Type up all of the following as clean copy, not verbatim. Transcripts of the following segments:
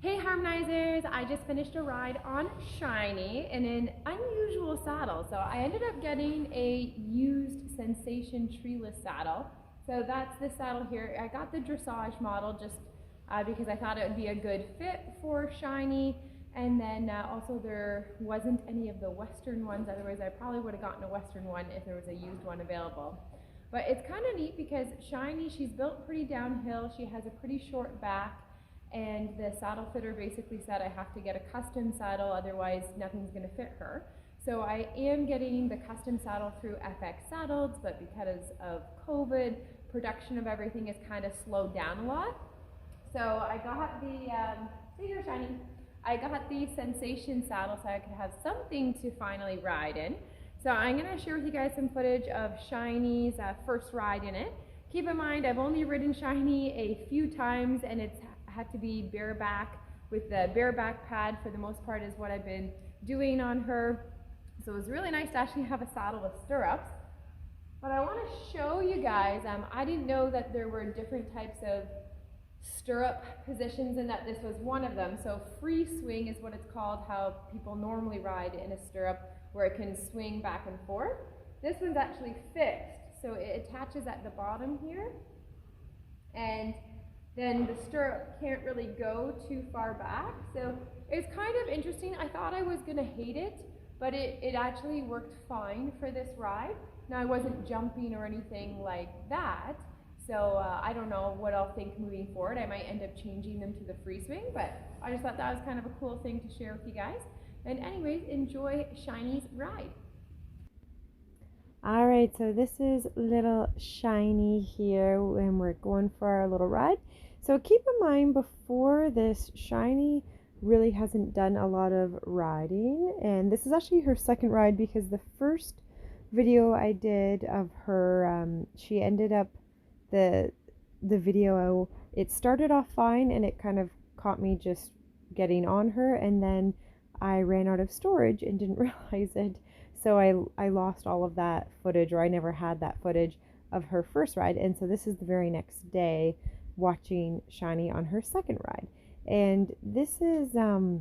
Hey Harmonizers, I just finished a ride on Shiney in an unusual saddle. So I ended up getting a used Sensation Treeless saddle. So that's this saddle here. I got the dressage model just because I thought it would be a good fit for Shiney. And then also there wasn't any of the Western ones. Otherwise I probably would have gotten a Western one if there was a used one available. But it's kind of neat because Shiney, she's built pretty downhill. She has a pretty short back. And the saddle fitter basically said I have to get a custom saddle, otherwise nothing's going to fit her. So I am getting the custom saddle through FX Saddles, but because of COVID, production of everything is kind of slowed down a lot. So I got the, see here Shiny, I got the Sensation saddle so I could have something to finally ride in. So I'm going to share with you guys some footage of Shiny's first ride in it. Keep in mind, I've only ridden Shiney a few times and it's had to be bareback with the bareback pad for the most part is what I've been doing on her. So it was really nice to actually have a saddle with stirrups. But I want to show you guys, I didn't know that there were different types of stirrup positions and that this was one of them. So free swing is what it's called, how people normally ride in a stirrup where it can swing back and forth. This one's actually fixed, so it attaches at the bottom here. And then the stirrup can't really go too far back. So it's kind of interesting. I thought I was going to hate it, but it actually worked fine for this ride. Now I wasn't jumping or anything like that, so I don't know what I'll think moving forward. I might end up changing them to the free swing, but I just thought that was kind of a cool thing to share with you guys. And anyways, enjoy Shiny's ride. All right, so this is little Shiney here, and we're going for our little ride. So keep in mind, before this, Shiney really hasn't done a lot of riding, and this is actually her second ride because the first video I did of her, she ended up, the video, it started off fine, and it kind of caught me just getting on her, and then I ran out of storage and didn't realize it. So I lost all of that footage, or I never had that footage of her first ride. And so this is the very next day watching Shiney on her second ride. And this is the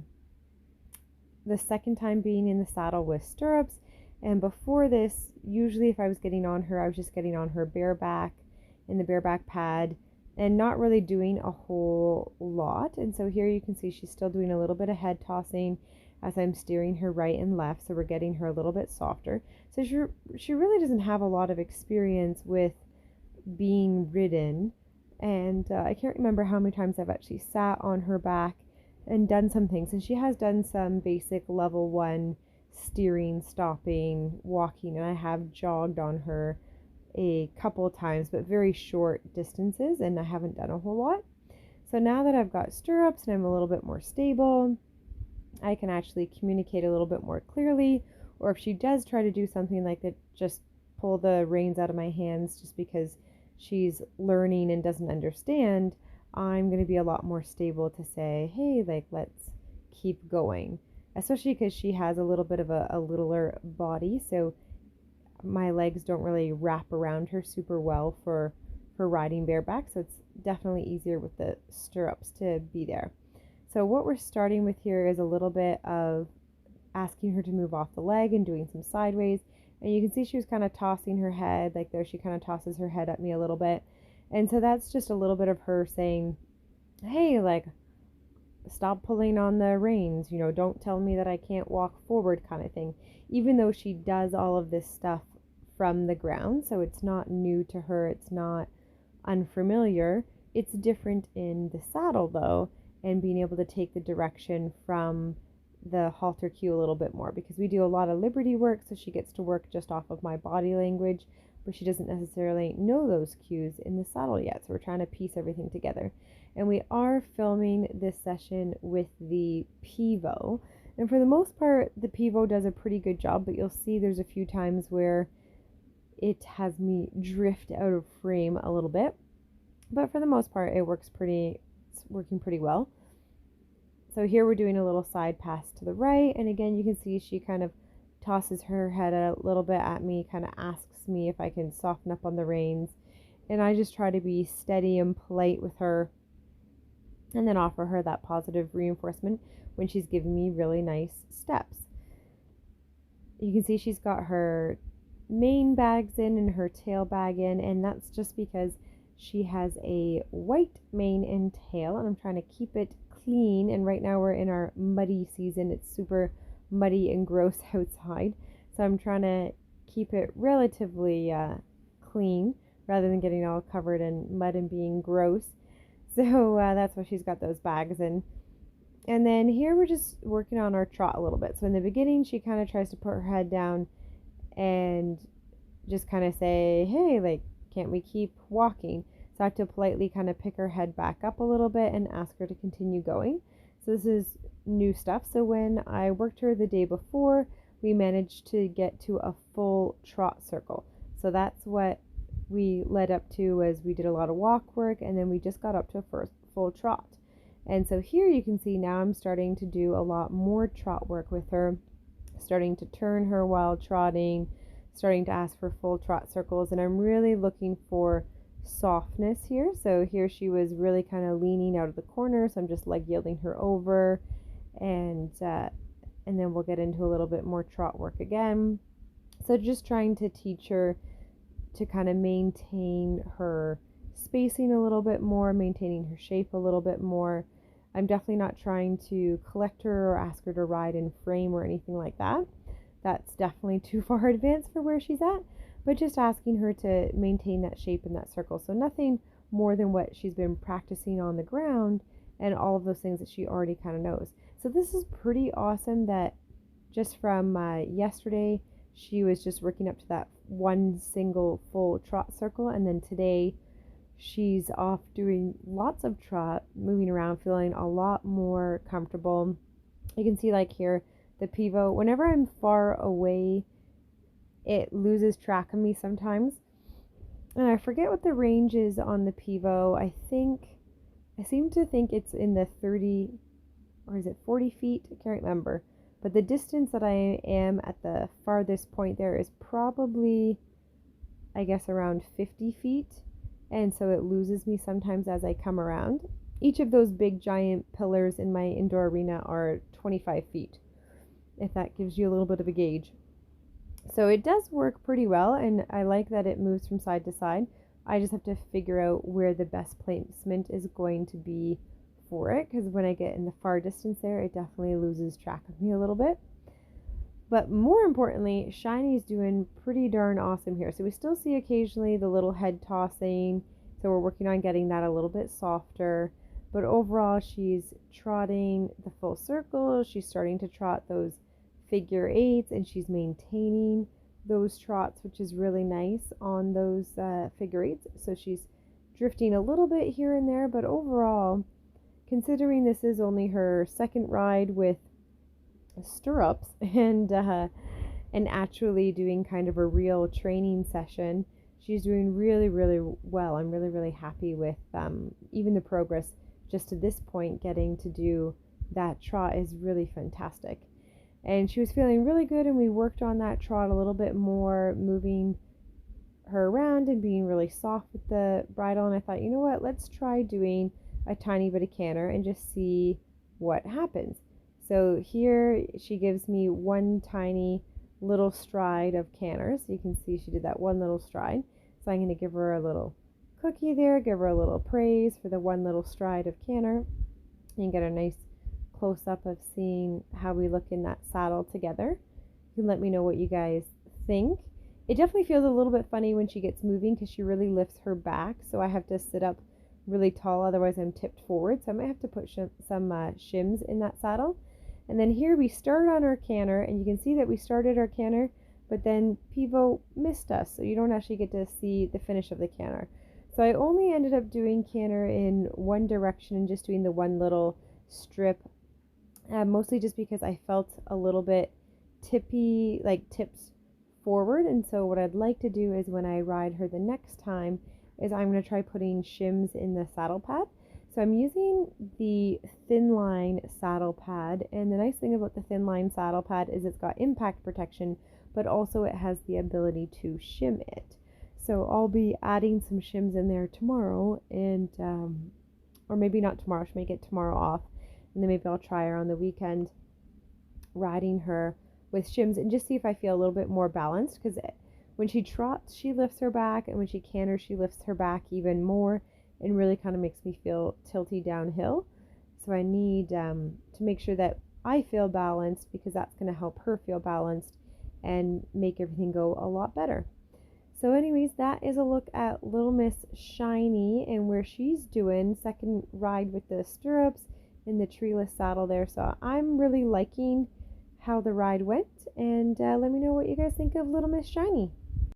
second time being in the saddle with stirrups. And before this, usually if I was getting on her, I was just getting on her bareback in the bareback pad and not really doing a whole lot. And so here you can see she's still doing a little bit of head tossing as I'm steering her right and left, so we're getting her a little bit softer. So she really doesn't have a lot of experience with being ridden, and I can't remember how many times I've actually sat on her back and done some things. And she has done some basic level 1 steering, stopping, walking, and I have jogged on her a couple of times, but very short distances, and I haven't done a whole lot. So now that I've got stirrups and I'm a little bit more stable, I can actually communicate a little bit more clearly. Or if she does try to do something like that, just pull the reins out of my hands just because she's learning and doesn't understand, I'm going to be a lot more stable to say, hey, like, let's keep going. Especially because she has a little bit of a littler body, so my legs don't really wrap around her super well for riding bareback, so it's definitely easier with the stirrups to be there. So what we're starting with here is a little bit of asking her to move off the leg and doing some sideways. And you can see she was kind of tossing her head, like there she kind of tosses her head at me a little bit. And so that's just a little bit of her saying, hey, like, stop pulling on the reins, you know, don't tell me that I can't walk forward kind of thing. Even though she does all of this stuff from the ground, so it's not new to her, it's not unfamiliar. It's different in the saddle though, and being able to take the direction from the halter cue a little bit more, because we do a lot of liberty work, so she gets to work just off of my body language, but she doesn't necessarily know those cues in the saddle yet, so we're trying to piece everything together. And we are filming this session with the Pivo, and for the most part the Pivo does a pretty good job, but you'll see there's a few times where it has me drift out of frame a little bit, but for the most part it's working pretty well. So here we're doing a little side pass to the right, and again you can see she kind of tosses her head a little bit at me, kind of asks me if I can soften up on the reins, and I just try to be steady and polite with her and then offer her that positive reinforcement when she's giving me really nice steps. You can see she's got her mane bags in and her tail bag in, and that's just because she has a white mane and tail, and I'm trying to keep it clean. And right now we're in our muddy season. It's super muddy and gross outside, so I'm trying to keep it relatively clean rather than getting all covered in mud and being gross. So that's why she's got those bags in. And then here we're just working on our trot a little bit. So in the beginning, she kind of tries to put her head down and just kind of say, hey, like, can't we keep walking? So I have to politely kind of pick her head back up a little bit and ask her to continue going. So this is new stuff. So when I worked her the day before, we managed to get to a full trot circle. So that's what we led up to, as we did a lot of walk work, and then we just got up to a first full trot. And so here you can see now I'm starting to do a lot more trot work with her, starting to turn her while trotting, starting to ask for full trot circles, and I'm really looking for softness here. So here she was really kind of leaning out of the corner, so I'm just leg yielding her over, and then we'll get into a little bit more trot work again. So just trying to teach her to kind of maintain her spacing a little bit more, maintaining her shape a little bit more. I'm definitely not trying to collect her or ask her to ride in frame or anything like that. That's definitely too far advanced for where she's at, but just asking her to maintain that shape in that circle. So nothing more than what she's been practicing on the ground and all of those things that she already kind of knows. So this is pretty awesome that just from yesterday, she was just working up to that one single full trot circle, and then today she's off doing lots of trot, moving around, feeling a lot more comfortable. You can see like here, the pivot, whenever I'm far away, it loses track of me sometimes. And I forget what the range is on the pivot. I seem to think it's in the 30, or is it 40 feet? I can't remember. But the distance that I am at the farthest point there is probably, I guess, around 50 feet. And so it loses me sometimes as I come around. Each of those big giant pillars in my indoor arena are 25 feet, if that gives you a little bit of a gauge. So it does work pretty well, and I like that it moves from side to side. I just have to figure out where the best placement is going to be for it, because when I get in the far distance there, it definitely loses track of me a little bit. But more importantly, Shiney's doing pretty darn awesome here. So we still see occasionally the little head tossing, so we're working on getting that a little bit softer. But overall, she's trotting the full circle. She's starting to trot those figure eights, and she's maintaining those trots, which is really nice on those figure eights. So she's drifting a little bit here and there, but overall, considering this is only her second ride with stirrups and actually doing kind of a real training session, she's doing really, really well. I'm really, really happy with even the progress just to this point. Getting to do that trot is really fantastic. And she was feeling really good, and we worked on that trot a little bit more, moving her around and being really soft with the bridle. And I thought, you know what, let's try doing a tiny bit of canter and just see what happens. So here she gives me one tiny little stride of canter. So you can see she did that one little stride. So I'm going to give her a little cookie there, give her a little praise for the one little stride of canter, and get a nice close up of seeing how we look in that saddle together. You can let me know what you guys think. It definitely feels a little bit funny when she gets moving because she really lifts her back, so I have to sit up really tall, otherwise I'm tipped forward. So I might have to put some shims in that saddle. And then here we start on our canter, and you can see that we started our canter, but then Pivo missed us, so you don't actually get to see the finish of the canter. So I only ended up doing canter in one direction and just doing the one little strip, mostly just because I felt a little bit tippy, like tipped forward. And so what I'd like to do is when I ride her the next time is I'm going to try putting shims in the saddle pad. So I'm using the thin line saddle pad, and the nice thing about the thin line saddle pad is it's got impact protection, but also it has the ability to shim it. So I'll be adding some shims in there tomorrow, and or maybe not tomorrow, she may get tomorrow off, and then maybe I'll try her on the weekend riding her with shims and just see if I feel a little bit more balanced, because when she trots she lifts her back, and when she canters she lifts her back even more and really kind of makes me feel tilty downhill. So I need to make sure that I feel balanced, because that's going to help her feel balanced and make everything go a lot better. So anyways, that is a look at little Miss Shiney and where she's doing. Second ride with the stirrups in the treeless saddle there. So I'm really liking how the ride went, and let me know what you guys think of little Miss Shiney.